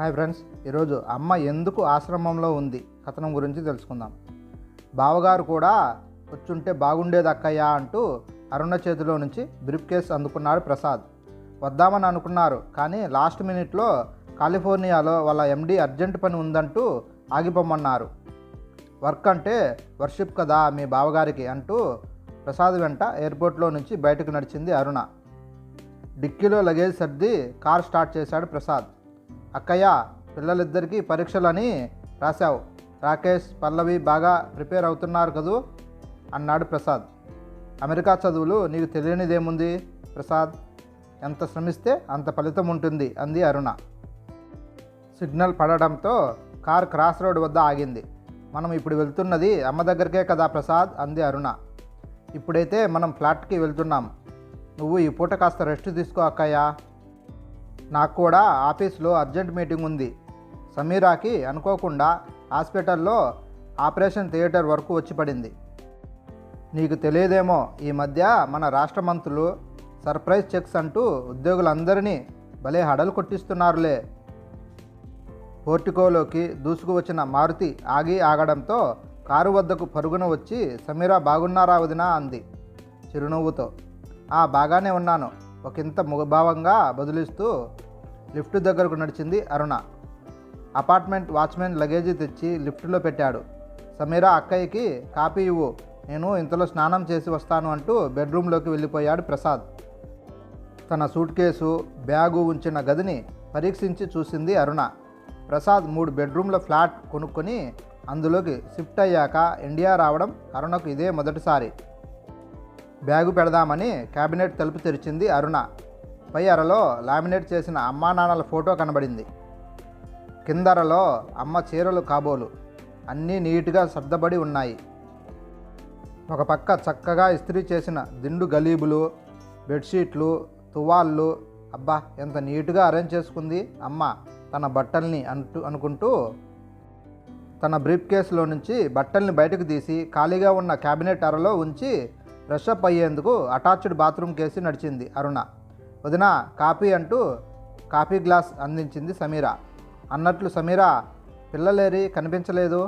Hi friends, ఈరోజు అమ్మ ఎందుకు ఆశ్రమంలో ఉంది కథనం గురించి తెలుసుకుందాం. బావగారు కూడా వచ్చుంటే బాగుండేది అక్కయ్య అంటూ అరుణ చేతిలో నుంచి బ్రీఫ్ కేస్ అందుకున్నాడు ప్రసాద్. వద్దామని అనుకున్నారు, కానీ లాస్ట్ మినిట్లో కాలిఫోర్నియాలో వాళ్ళ ఎండి అర్జెంట్ పని ఉందంటూ ఆగిపోమన్నారు. వర్క్ అంటే వర్షిప్ కదా మీ బావగారికి అంటూ ప్రసాద్ వెంట ఎయిర్పోర్ట్లో నుంచి బయటకు నడిచింది అరుణ. డిక్కీలో లగేజ్ సర్ది కార్ స్టార్ట్ చేశాడు ప్రసాద్. అక్కయ్య, పిల్లలిద్దరికీ పరీక్షలని రాశావు, రాకేష్ పల్లవి బాగా ప్రిపేర్ అవుతున్నారు కదూ అన్నాడు ప్రసాద్. అమెరికా చదువులు నీకు తెలియనిదేముంది ప్రసాద్, ఎంత శ్రమిస్తే అంత ఫలితం ఉంటుంది అంది అరుణ. సిగ్నల్ పడడంతో కార్ క్రాస్ రోడ్ వద్ద ఆగింది. మనం ఇప్పుడు వెళ్తున్నది అమ్మ దగ్గరికే కదా ప్రసాద్ అంది అరుణ. ఇప్పుడైతే మనం ఫ్లాట్కి వెళ్తున్నాం, నువ్వు ఈ పూట కాస్త రెస్ట్ తీసుకో అక్కయ్య. నాకు కూడా ఆఫీస్లో అర్జెంట్ మీటింగ్ ఉంది. సమీరాకి అనుకోకుండా హాస్పిటల్లో ఆపరేషన్ థియేటర్ వరకు వచ్చి పడింది. నీకు తెలియదేమో, ఈ మధ్య మన రాష్ట్ర మంత్రులు సర్ప్రైజ్ చెక్స్ అంటూ ఉద్యోగులందరినీ భలే హడలు కొట్టిస్తున్నారులే. పోర్టికోలోకి దూసుకు వచ్చిన మారుతి ఆగడంతో కారు వద్దకు పరుగున వచ్చి సమీరా బాగున్నారా వదినా అంది చిరునవ్వుతో. బాగానే ఉన్నాను ఒకంత ముఖభావంగా బదులిస్తూ లిఫ్ట్ దగ్గరకు నడిచింది అరుణ. అపార్ట్మెంట్ వాచ్మెన్ లగేజీ తెచ్చి లిఫ్ట్లో పెట్టాడు. సమీరా, అక్కయ్యకి కాపీ ఇవ్వు, నేను ఇంతలో స్నానం చేసి వస్తాను అంటూ బెడ్రూమ్లోకి వెళ్ళిపోయాడు ప్రసాద్. తన సూట్ కేసు బ్యాగు ఉంచిన గదిని పరీక్షించి చూసింది అరుణ. ప్రసాద్ 3 బెడ్రూమ్ల ఫ్లాట్ కొనుక్కొని అందులోకి షిఫ్ట్ అయ్యాక ఇండియా రావడం అరుణకు ఇదే మొదటిసారి. బ్యాగు పెడదామని క్యాబినెట్ తలుపు తెరిచింది అరుణ. పై అరలో లామినేట్ చేసిన అమ్మా నాన్నల ఫోటో కనబడింది. కిందరలో అమ్మ చీరలు కాబోలు అన్నీ నీట్గా సర్దబడి ఉన్నాయి. ఒక పక్క చక్కగా ఇస్త్రీ చేసిన దిండు గలీబులు, బెడ్షీట్లు, తువాళ్ళు. అబ్బా, ఎంత నీట్గా అరేంజ్ చేసుకుంది అమ్మ తన బట్టల్ని అనుకుంటూ తన బ్రీఫ్ కేసులో నుంచి బట్టల్ని బయటకు తీసి ఖాళీగా ఉన్న క్యాబినెట్ అరలో ఉంచి ఫ్రెషప్ అయ్యేందుకు అటాచ్డ్ బాత్రూమ్ కేసి నడిచింది అరుణ. వదినా, కాఫీ అంటూ కాఫీ గ్లాస్ అందించింది సమీరా. అన్నట్లు సమీరా, పిల్లలేరి కనిపించలేదు,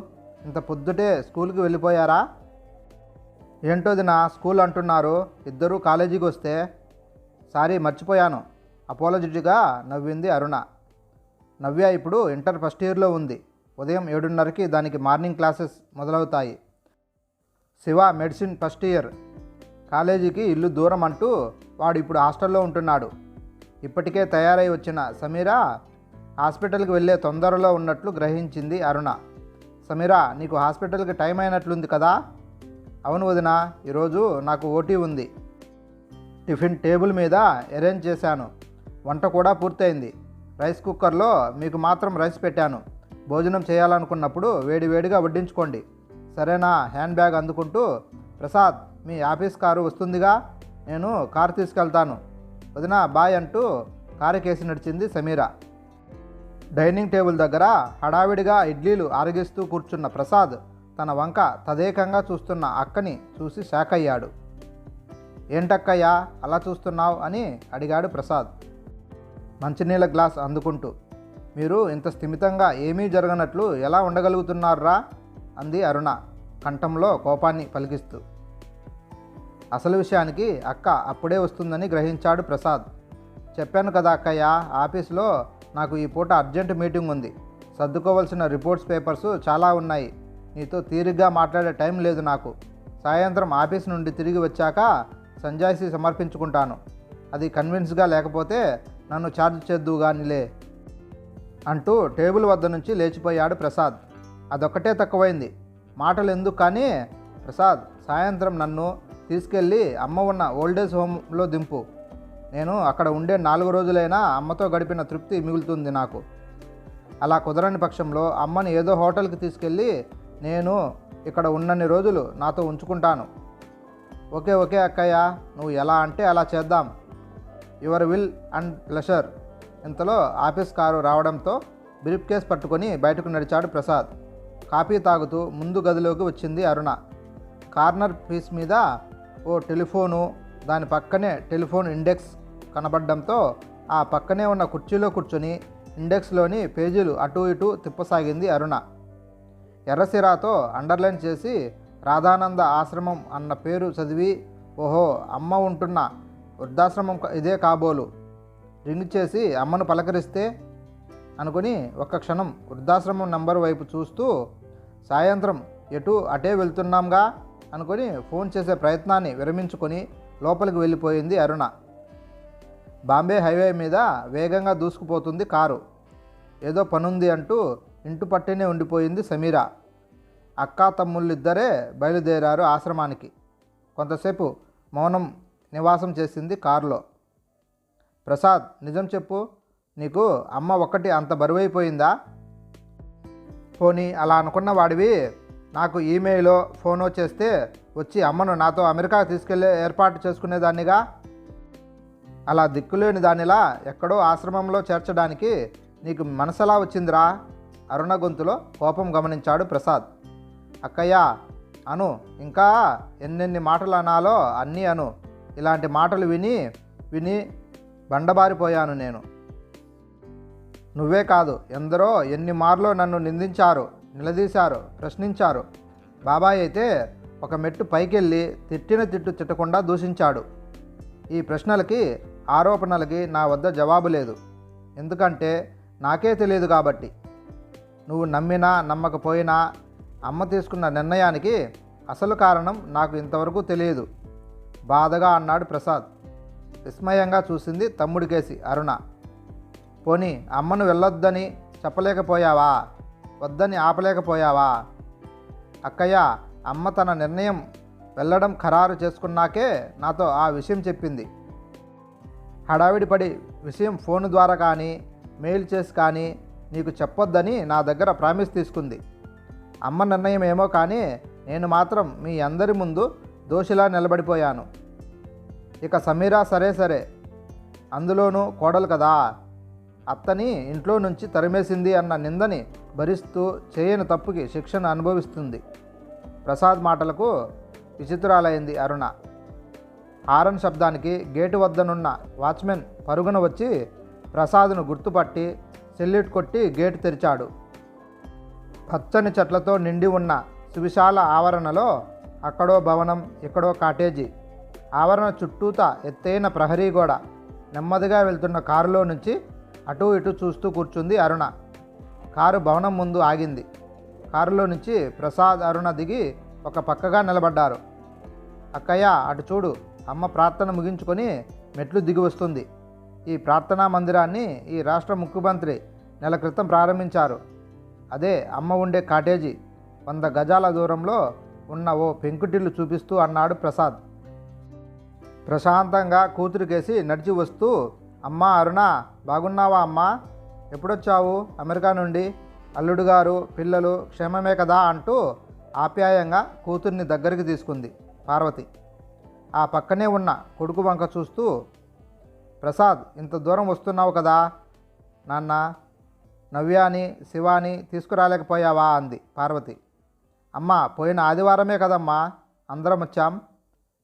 ఇంత పొద్దుటే స్కూల్కి వెళ్ళిపోయారా? ఏంటోదినా స్కూల్ అంటున్నారు, ఇద్దరూ కాలేజీకి వస్తే. సారీ, మర్చిపోయాను అపోలజిటిగా నవ్వింది అరుణ. నవ్య ఇప్పుడు ఇంటర్ ఫస్ట్ ఇయర్లో ఉంది. ఉదయం 7:30కి దానికి మార్నింగ్ క్లాసెస్ మొదలవుతాయి. శివ మెడిసిన్ ఫస్ట్ ఇయర్, కాలేజీకి ఇల్లు దూరం అంటూ వాడు ఇప్పుడు హాస్టల్లో ఉంటున్నాడు. ఇప్పటికే తయారై వచ్చిన సమీరా హాస్పిటల్కి వెళ్ళే తొందరలో ఉన్నట్లు గ్రహించింది అరుణ. సమీరా, నీకు హాస్పిటల్కి టైం అయినట్లుంది కదా? అవును వదినా, ఈరోజు నాకు ఓటీ ఉంది. టిఫిన్ టేబుల్ మీద అరేంజ్ చేశాను, వంట కూడా పూర్తయింది. రైస్ కుక్కర్లో మీకు మాత్రం రైస్ పెట్టాను. భోజనం చేయాలనుకున్నప్పుడు వేడివేడిగా వడ్డించుకోండి, సరేనా? హ్యాండ్ బ్యాగ్ అందుకుంటూ, ప్రసాద్, మీ ఆఫీస్ కారు వస్తుందిగా, నేను కారు తీసుకెళ్తాను వదినా, బాయ్ అంటూ కారు కేసి నడిచింది సమీరా. డైనింగ్ టేబుల్ దగ్గర హడావిడిగా ఇడ్లీలు ఆరగిస్తూ కూర్చున్న ప్రసాద్ తన వంక తదేకంగా చూస్తున్న అక్కని చూసి షాక్ అయ్యాడు. ఏంటక్కయ్యా అలా చూస్తున్నావు అని అడిగాడు ప్రసాద్ మంచినీళ్ళ గ్లాస్ అందుకుంటూ. మీరు ఇంత స్థిమితంగా ఏమీ జరగనట్లు ఎలా ఉండగలుగుతున్నారా అంది అరుణ కంఠంలో కోపాన్ని పలికిస్తూ. అసలు విషయానికి అక్క అప్పుడే వస్తుందని గ్రహించాడు ప్రసాద్. చెప్పాను కదా అక్కయ్య, ఆఫీస్లో నాకు ఈ పూట అర్జెంట్ మీటింగ్ ఉంది. సర్దుకోవాల్సిన రిపోర్ట్స్ పేపర్స్ చాలా ఉన్నాయి. నీతో తీరిగ్గా మాట్లాడే టైం లేదు నాకు. సాయంత్రం ఆఫీస్ నుండి తిరిగి వచ్చాక సంజాయిషీ సమర్పించుకుంటాను. అది కన్విన్స్గా లేకపోతే నన్ను ఛార్జ్ చేద్దుగానిలే అంటూ టేబుల్ వద్ద నుంచి లేచిపోయాడు ప్రసాద్. అదొక్కటే తక్కువైంది, మాటలు ఎందుకు కానీ ప్రసాద్, సాయంత్రం నన్ను తీసుకెళ్ళి అమ్మ ఉన్న ఓల్డేజ్ హోమ్లో దింపు. నేను అక్కడ ఉండే 4 రోజులైనా అమ్మతో గడిపిన తృప్తి మిగులుతుంది నాకు. అలా కుదరని పక్షంలో అమ్మని ఏదో హోటల్కి తీసుకెళ్ళి నేను ఇక్కడ ఉన్నన్ని రోజులు నాతో ఉంచుకుంటాను. ఓకే ఓకే అక్కయ్య, నువ్వు ఎలా అంటే అలా చేద్దాం. Your will and pleasure. ఇంతలో ఆఫీస్ కారు రావడంతో బ్రీఫ్ కేస్ పట్టుకొని బయటకు నడిచాడు ప్రసాద్. కాఫీ తాగుతూ ముందు గదిలోకి వచ్చింది అరుణ. కార్నర్ పీస్ మీద ఓ టెలిఫోను, దాని పక్కనే టెలిఫోన్ ఇండెక్స్ కనబడడంతో ఆ పక్కనే ఉన్న కుర్చీలో కూర్చొని ఇండెక్స్లోని పేజీలు అటూ ఇటూ తిప్పసాగింది అరుణ. ఎర్రసిరాతో అండర్లైన్ చేసి రాధానంద ఆశ్రమం అన్న పేరు చదివి, ఓహో, అమ్మ ఉంటున్న వృద్ధాశ్రమం ఇదే కాబోలు. రింగ్ చేసి అమ్మను పలకరిస్తే అనుకుని ఒక్క క్షణం వృద్ధాశ్రమం నంబర్ వైపు చూస్తూ, సాయంత్రం ఎటు అటే వెళ్తున్నాంగా అనుకుని ఫోన్ చేసే ప్రయత్నాన్ని విరమించుకొని లోపలికి వెళ్ళిపోయింది అరుణ. బాంబే హైవే మీద వేగంగా దూసుకుపోతుంది కారు. ఏదో పనుంది అంటూ ఇంటి పట్టునే ఉండిపోయింది సమీరా. అక్కా తమ్ముళ్ళిద్దరే బయలుదేరారు ఆశ్రమానికి. కొంతసేపు మౌనం నివాసం చేసింది కారులో. ప్రసాద్, నిజం చెప్పు, నీకు అమ్మ ఒక్కటి అంత బరువైపోయిందా? పోనీ అలా అనుకున్న వాడివి నాకు ఈమెయిలో ఫోనో చేస్తే వచ్చి అమ్మను నాతో అమెరికా తీసుకెళ్లే ఏర్పాటు చేసుకునేదాన్నిగా. అలా దిక్కులేని దానిలా ఎక్కడో ఆశ్రమంలో చేర్చడానికి నీకు మనసెలా వచ్చిందిరా? అరుణ గొంతులో కోపం గమనించాడు ప్రసాద్. అక్కయ్య, అను, ఇంకా ఎన్నెన్ని మాటలు అనాలో అన్నీ అను. ఇలాంటి మాటలు విని విని బండబారిపోయాను నేను. నువ్వే కాదు, ఎందరో ఎన్ని మార్లో నన్ను నిందించారు, నిలదీశారు, ప్రశ్నించారు. బాబాయ్ అయితే ఒక మెట్టు పైకెళ్ళి తిట్టిన తిట్టు తిట్టకుండా దూషించాడు. ఈ ప్రశ్నలకి, ఆరోపణలకి నా వద్ద జవాబు లేదు. ఎందుకంటే నాకే తెలియదు కాబట్టి. నువ్వు నమ్మినా నమ్మకపోయినా అమ్మ తీసుకున్న నిర్ణయానికి అసలు కారణం నాకు ఇంతవరకు తెలియదు, బాధగా అన్నాడు ప్రసాద్. విస్మయంగా చూసింది తమ్ముడికేసి అరుణ. పోనీ అమ్మను వెళ్ళొద్దని చెప్పలేకపోయావా? వద్దని ఆపలేకపోయావా? అక్కయ్య, అమ్మ తన నిర్ణయం వెళ్ళడం ఖరారు చేసుకున్నాకే నాతో ఆ విషయం చెప్పింది. హడావిడి పడి విషయం ఫోన్ ద్వారా కానీ మెయిల్ చేసి కానీ నీకు చెప్పొద్దని నా దగ్గర ప్రామిస్ తీసుకుంది. అమ్మ నిర్ణయం ఏమో కానీ నేను మాత్రం మీ అందరి ముందు దోషిలా నిలబడిపోయాను. ఇక సమీరా సరే సరే, అందులోనూ కోడలు కదా, అత్తని ఇంట్లో నుంచి తరిమేసింది అన్న నిందని భరిస్తూ చేయని తప్పుకి శిక్షను అనుభవిస్తుంది. ప్రసాద్ మాటలకు విచిత్రాలైంది అరుణ. హారన్ శబ్దానికి గేటు వద్దనున్న వాచ్మెన్ పరుగున వచ్చి ప్రసాద్ను గుర్తుపట్టి సెల్యూట్ కొట్టి గేటు తెరిచాడు. పచ్చని చెట్లతో నిండి ఉన్న సువిశాల ఆవరణలో అక్కడో భవనం, ఇక్కడో కాటేజీ. ఆవరణ చుట్టూతా ఎత్తైన ప్రహరీ గోడ. నెమ్మదిగా వెళ్తున్న కారులో నుంచి అటూ ఇటూ చూస్తూ కూర్చుంది అరుణ. కారు భవనం ముందు ఆగింది. కారులో నుంచి ప్రసాద్, అరుణ దిగి ఒక పక్కగా నిలబడ్డారు. అక్కయ్య, అటు చూడు, అమ్మ ప్రార్థన ముగించుకొని మెట్లు దిగి వస్తుంది. ఈ ప్రార్థనా మందిరాన్ని ఈ రాష్ట్ర ముఖ్యమంత్రి నెల క్రితం ప్రారంభించారు. అదే అమ్మ ఉండే కాటేజీ. 100 గజాల దూరంలో ఉన్న ఓ పెంకుటిల్లు చూపిస్తూ అన్నాడు ప్రసాద్. ప్రశాంతంగా కూతురికేసి నడిచి వస్తూ, అమ్మా అరుణ, బాగున్నావా అమ్మా? ఎప్పుడొచ్చావు అమెరికా నుండి? అల్లుడు గారు, పిల్లలు క్షేమమే కదా అంటూ ఆప్యాయంగా కూతుర్ని దగ్గరికి తీసుకుంది పార్వతి. ఆ పక్కనే ఉన్న కొడుకు వంక చూస్తూ, ప్రసాద్, ఇంత దూరం వస్తున్నావు కదా నాన్న, నవ్యాని, శివాని తీసుకురాలేకపోయావా అంది పార్వతి. అమ్మ, పోయిన ఆదివారమే కదమ్మా అందరం వచ్చాం.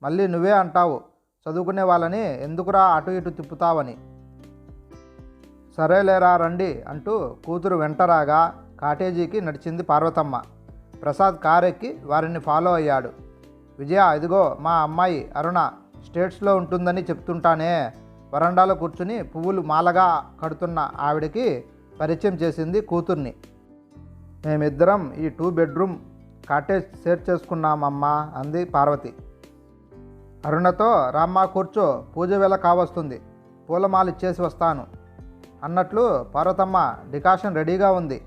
మళ్ళీ నువ్వే అంటావు చదువుకునే వాళ్ళని ఎందుకురా అటు ఇటు తిప్పుతావని. సరేలేరా రండి అంటూ కూతురు వెంటరాగా కాటేజీకి నడిచింది పార్వతమ్మ. ప్రసాద్ కారెక్కి వారిని ఫాలో అయ్యాడు. విజయ, ఇదిగో మా అమ్మాయి అరుణ స్టేట్స్లో ఉంటుందని చెప్తుంటానే. వరండాలో కూర్చుని పువ్వులు మాలగా కడుతున్న ఆవిడకి పరిచయం చేసింది కూతుర్ని. మేమిద్దరం ఈ 2 బెడ్రూమ్ కాటేజ్ షేర్ చేసుకున్నామమ్మా అంది పార్వతి. అరుణతో, రామ్మా కూర్చో, పూజ వేళ కావస్తుంది, పూలమాలు ఇచ్చేసి వస్తాను అన్నట్లు పార్వతమ్మ డికాషన్ రెడీగా ఉంది.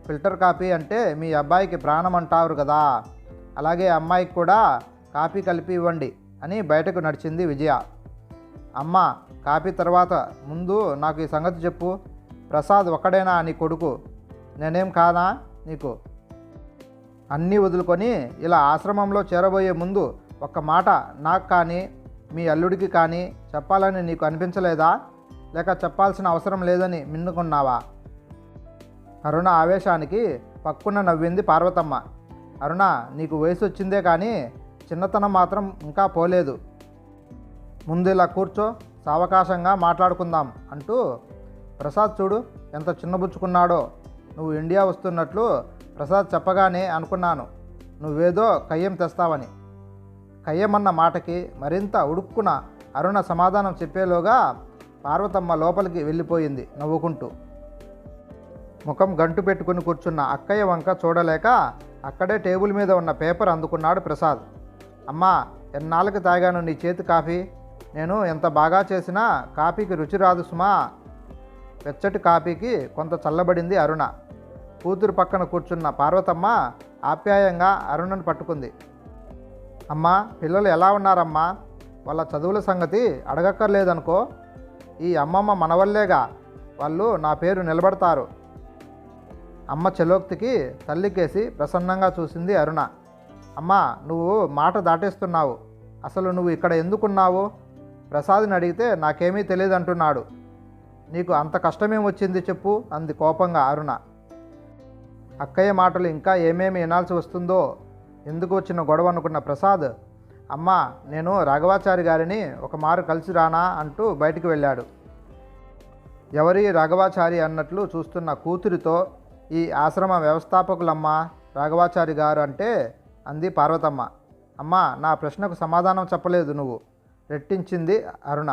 ఫిల్టర్ కాఫీ అంటే మీ అబ్బాయికి ప్రాణం అంటారు కదా, అలాగే అమ్మాయికి కూడా కాఫీ కలిపి ఇవ్వండి అని బయటకు నడిచింది విజయ. అమ్మ, కాఫీ తర్వాత ముందు నాకు ఈ సంగతి చెప్పు. ప్రసాద్ ఒక్కడేనా నీ కొడుకు? నేనేం కానా నీకు? అన్నీ వదులుకొని ఇలా ఆశ్రమంలో చేరబోయే ముందు ఒక్క మాట నాకు కానీ మీ అల్లుడికి కానీ చెప్పాలని నీకు అనిపించలేదా? లేక చెప్పాల్సిన అవసరం లేదని మిన్నుకున్నావా? అరుణ ఆవేశానికి పక్కున నవ్వింది పార్వతమ్మ. అరుణ, నీకు వయసు వచ్చిందే కానీ చిన్నతనం మాత్రం ఇంకా పోలేదు. ముందు ఇలా కూర్చో, సావకాశంగా మాట్లాడుకుందాం అంటూ ప్రసాద్ చూడు ఎంత చిన్నబుచ్చుకున్నాడో. నువ్వు ఇండియా వస్తున్నట్లు ప్రసాద్ చెప్పగానే అనుకున్నాను నువ్వేదో కయ్యం తెస్తావని. కయ్యమన్న మాటకి మరింత ఉడుక్కున అరుణ సమాధానం చెప్పేలోగా పార్వతమ్మ లోపలికి వెళ్ళిపోయింది నవ్వుకుంటూ. ముఖం గంటు పెట్టుకుని కూర్చున్న అక్కయ్య వంక చూడలేక అక్కడే టేబుల్ మీద ఉన్న పేపర్ అందుకున్నాడు ప్రసాద్. అమ్మా, ఎన్నాళ్ళకి తాగాను నీ చేతి కాఫీ. నేను ఎంత బాగా చేసినా కాఫీకి రుచి రాదు సుమా. వెచ్చటి కాఫీకి కొంత చల్లబడింది అరుణ. కూతురు పక్కన కూర్చున్న పార్వతమ్మ ఆప్యాయంగా అరుణను పట్టుకుంది. అమ్మా, పిల్లలు ఎలా ఉన్నారమ్మా? వాళ్ళ చదువుల సంగతి అడగక్కర్లేదనుకో. ఈ అమ్మమ్మ మనవల్లేగా, వాళ్ళు నా పేరు నిలబడతారు. అమ్మ చెలోక్తికి తల్లికేసి ప్రసన్నంగా చూసింది అరుణ. అమ్మా, నువ్వు మాట దాటేస్తున్నావు. అసలు నువ్వు ఇక్కడ ఎందుకున్నావు? ప్రసాద్ని అడిగితే నాకేమీ తెలియదంటున్నాడు. నీకు అంత కష్టమేం వచ్చింది చెప్పు అంది కోపంగా అరుణ. అక్కయ్య మాటలు ఇంకా ఏమేమి వినాల్సి వస్తుందో ఎందుకు వచ్చిన గొడవ అనుకున్న ప్రసాద్, అమ్మా నేను రాఘవాచారి గారిని ఒక మారు కలిసి రానా అంటూ బయటికి వెళ్ళాడు. ఎవరి రాఘవాచారి అన్నట్లు చూస్తున్న కూతురితో, ఈ ఆశ్రమ వ్యవస్థాపకులమ్మా రాఘవాచారి గారు అంటే అంది పార్వతమ్మ. అమ్మా, నా ప్రశ్నకు సమాధానం చెప్పలేదు నువ్వు, రెట్టించింది అరుణ.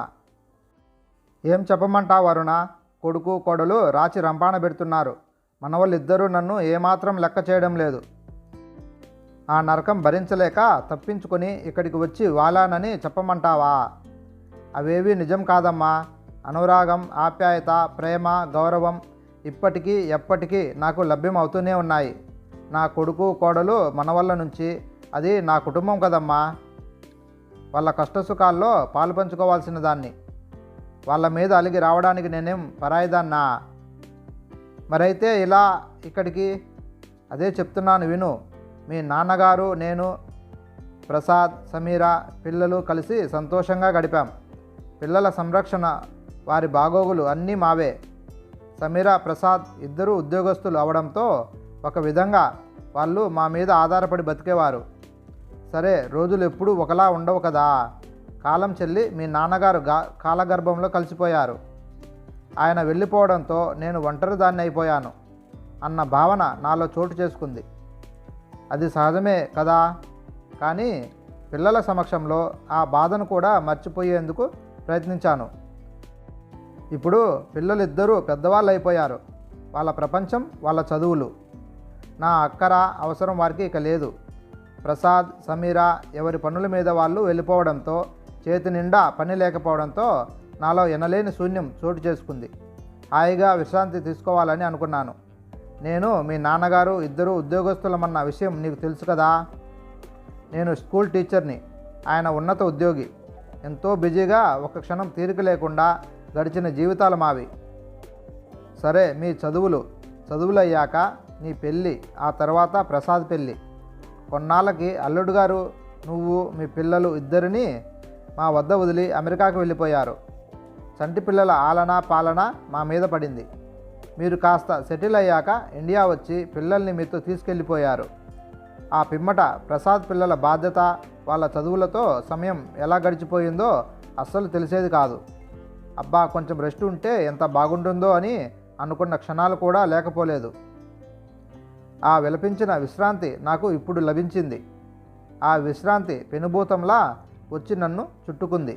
ఏం చెప్పమంటావు అరుణ? కొడుకు కోడలు రాచి రంపాన పెడుతున్నారు. మనవాళ్ళిద్దరూ నన్ను ఏమాత్రం లెక్క చేయడం లేదు. ఆ నరకం భరించలేక తప్పించుకొని ఇక్కడికి వచ్చి వాలానని చెప్పమంటావా? అవేవి నిజం కాదమ్మా. అనురాగం, ఆప్యాయత, ప్రేమ, గౌరవం ఇప్పటికీ ఎప్పటికీ నాకు లభ్యం అవుతూనే ఉన్నాయి. నా కొడుకు కోడలు మనవళ్ళ నుంచి, అది నా కుటుంబం కదమ్మా. వాళ్ళ కష్టసుఖాల్లో పాలు పంచుకోవాల్సిన దాన్ని. వాళ్ళ మీద అలిగి రావడానికి నేనేం పరాయిదాన్నా? మరైతే ఇలా ఇక్కడికి? అదే చెప్తున్నాను విను. మీ నాన్నగారు, నేను, ప్రసాద్, సమీర పిల్లలు కలిసి సంతోషంగా గడిపాం. పిల్లల సంరక్షణ, వారి బాగోగులు అన్నీ మావే. సమీర, ప్రసాద్ ఇద్దరూ ఉద్యోగస్తులు అవడంతో ఒక విధంగా వాళ్ళు మా మీద ఆధారపడి బతికేవారు. సరే, రోజులు ఎప్పుడూ ఒకలా ఉండవు కదా. కాలం చెల్లి మీ నాన్నగారు కాలగర్భంలో కలిసిపోయారు. ఆయన వెళ్ళిపోవడంతో నేను ఒంటరిదాన్ని అయిపోయాను అన్న భావన నాలో చోటు చేసుకుంది. అది సహజమే కదా. కానీ పిల్లల సమక్షంలో ఆ బాధను కూడా మర్చిపోయేందుకు ప్రయత్నించాను. ఇప్పుడు పిల్లలిద్దరూ పెద్దవాళ్ళు అయిపోయారు. వాళ్ళ ప్రపంచం, వాళ్ళ చదువులు. నా అక్కర అవసరం వారికి ఇక లేదు. ప్రసాద్, సమీర ఎవరి పనుల మీద వాళ్ళు వెళ్ళిపోవడంతో, చేతి నిండా పని లేకపోవడంతో నాలో ఎనలేని శూన్యం చోటు చేసుకుంది. హాయిగా విశ్రాంతి తీసుకోవాలని అనుకున్నాను. నేను, మీ నాన్నగారు ఇద్దరు ఉద్యోగస్తులమన్న విషయం నీకు తెలుసు కదా. నేను స్కూల్ టీచర్ని, ఆయన ఉన్నత ఉద్యోగి. ఎంతో బిజీగా ఒక క్షణం తీరిక లేకుండా గడిచిన జీవితాలు మావి. సరే, మీ చదువులయ్యాక నీ పెళ్ళి, ఆ తర్వాత ప్రసాద్ పెళ్ళి. కొన్నాళ్ళకి అల్లుడు గారు, నువ్వు, మీ పిల్లలు ఇద్దరిని మా వద్ద వదిలి అమెరికాకు వెళ్ళిపోయారు. చంటి పిల్లల ఆలన పాలన మా మీద పడింది. మీరు కాస్త సెటిల్ అయ్యాక ఇండియా వచ్చి పిల్లల్ని మీతో తీసుకెళ్ళిపోయారు. ఆ పిమ్మట ప్రసాద్ పిల్లల బాధ్యత, వాళ్ళ చదువులతో సమయం ఎలా గడిచిపోయిందో అస్సలు తెలిసేది కాదు. అబ్బా, కొంచెం రెస్ట్ ఉంటే ఎంత బాగుంటుందో అని అనుకున్న క్షణాలు కూడా లేకపోలేదు. ఆ విలపించిన విశ్రాంతి నాకు ఇప్పుడు లభించింది. ఆ విశ్రాంతి పెనుభూతంలా వచ్చి నన్ను చుట్టుకుంది.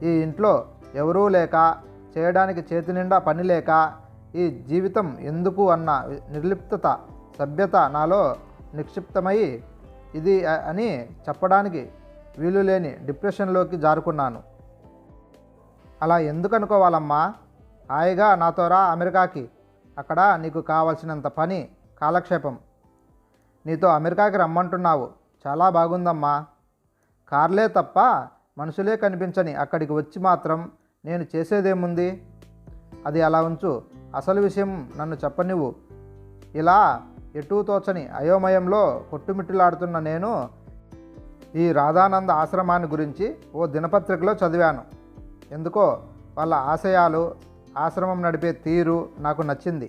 ఈ ఇంట్లో ఎవరూ లేక, చేయడానికి చేతి నిండా పని లేక, ఈ జీవితం ఎందుకు అన్న నిర్లిప్తత, సభ్యత నాలో నిక్షిప్తమై ఇది అని చెప్పడానికి వీలులేని డిప్రెషన్లోకి జారుకున్నాను. అలా ఎందుకు అనుకోవాలమ్మా? హాయిగా నాతో రా అమెరికాకి. అక్కడ నీకు కావలసినంత పని, కాలక్షేపం. నీతో అమెరికాకి రమ్మంటున్నావు, చాలా బాగుందమ్మా. కార్లే తప్ప మనుషులే కనిపించని అక్కడికి వచ్చి మాత్రం నేను చేసేదేముంది? అది అలా ఉంచు. అసలు విషయం నన్ను చెప్పనివ్వు. ఇలా ఎటూ తోచని అయోమయంలో కొట్టుమిట్టులాడుతున్న నేను ఈ రాధానంద ఆశ్రమాన్ని గురించి ఓ దినపత్రికలో చదివాను. ఎందుకో వాళ్ళ ఆశయాలు, ఆశ్రమం నడిపే తీరు నాకు నచ్చింది.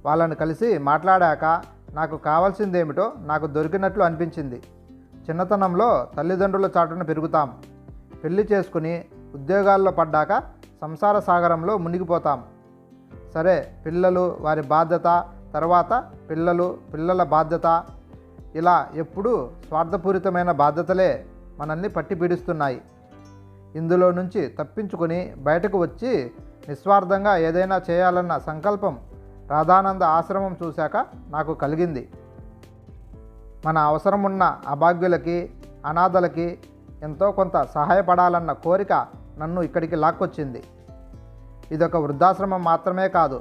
వాళ్ళని కలిసి మాట్లాడాక నాకు కావాల్సిందేమిటో నాకు దొరికినట్లు అనిపించింది. చిన్నతనంలో తల్లిదండ్రుల చాటున పెరుగుతాం. పెళ్లి చేసుకుని ఉద్యోగాల్లో పడ్డాక సంసార సాగరంలో మునిగిపోతాం. సరే, పిల్లలు వారి బాధ్యత, తర్వాత పిల్లల బాధ్యత, ఇలా ఎప్పుడూ స్వార్థపూరితమైన బాధ్యతలే మనల్ని పట్టి పీడిస్తున్నాయి. ఇందులో నుంచి తప్పించుకొని బయటకు వచ్చి నిస్వార్థంగా ఏదైనా చేయాలన్న సంకల్పం రాధానంద ఆశ్రమం చూశాక నాకు కలిగింది. మన అవసరం ఉన్న అభాగ్యులకి, అనాథలకి ఎంతో కొంత సహాయపడాలన్న కోరిక నన్ను ఇక్కడికి లాక్కొచ్చింది. ఇదొక వృద్ధాశ్రమం మాత్రమే కాదు,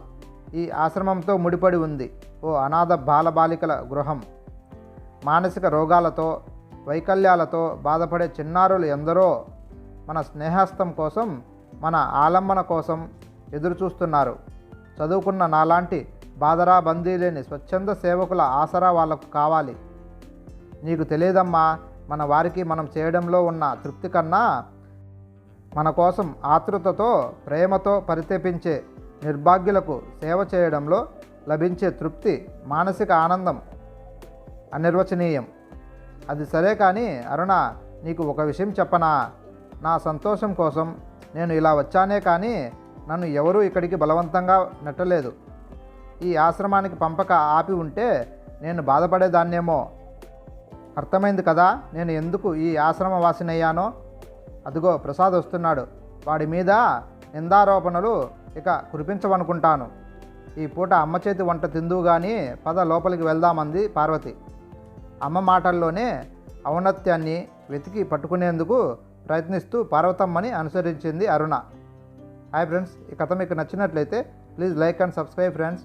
ఈ ఆశ్రమంతో ముడిపడి ఉంది ఓ అనాథ బాలబాలికల గృహం. మానసిక రోగాలతో, వైకల్యాలతో బాధపడే చిన్నారులు ఎందరో మన స్నేహస్తం కోసం, మన ఆలంబన కోసం ఎదురు చూస్తున్నారు. చదువుకున్న నాలాంటి బాధరా బందీ లేని స్వచ్ఛంద సేవకుల ఆసరా వాళ్లకు కావాలి. నీకు తెలియదమ్మా, మన వారికి మనం చేయడంలో ఉన్న తృప్తి కన్నా మన కోసం ఆతృతతో, ప్రేమతో పరితపించే నిర్భాగ్యులకు సేవ చేయడంలో లభించే తృప్తి, మానసిక ఆనందం అనిర్వచనీయం. అది సరే కానీ అరుణ, నీకు ఒక విషయం చెప్పనా? నా సంతోషం కోసం నేను ఇలా వచ్చానే కానీ నన్ను ఎవరూ ఇక్కడికి బలవంతంగా నెట్టలేదు. ఈ ఆశ్రమానికి పంపక ఆపి ఉంటే నేను బాధపడేదాన్నేమో. అర్థమైంది కదా నేను ఎందుకు ఈ ఆశ్రమవాసినయ్యానో? అదిగో ప్రసాద్ వస్తున్నాడు. వాడి మీద నిందారోపణలు ఇక కురిపించవనుకుంటాను. ఈ పూట అమ్మ చేతి వంట తిందువు కానీ పద లోపలికి వెళ్దామంది పార్వతి. అమ్మ మాటల్లోనే ఔన్నత్యాన్ని వెతికి పట్టుకునేందుకు ప్రయత్నిస్తూ పార్వతమ్మని అనుసరించింది అరుణ. హాయ్ ఫ్రెండ్స్, ఈ కథ మీకు నచ్చినట్లయితే please like and subscribe friends.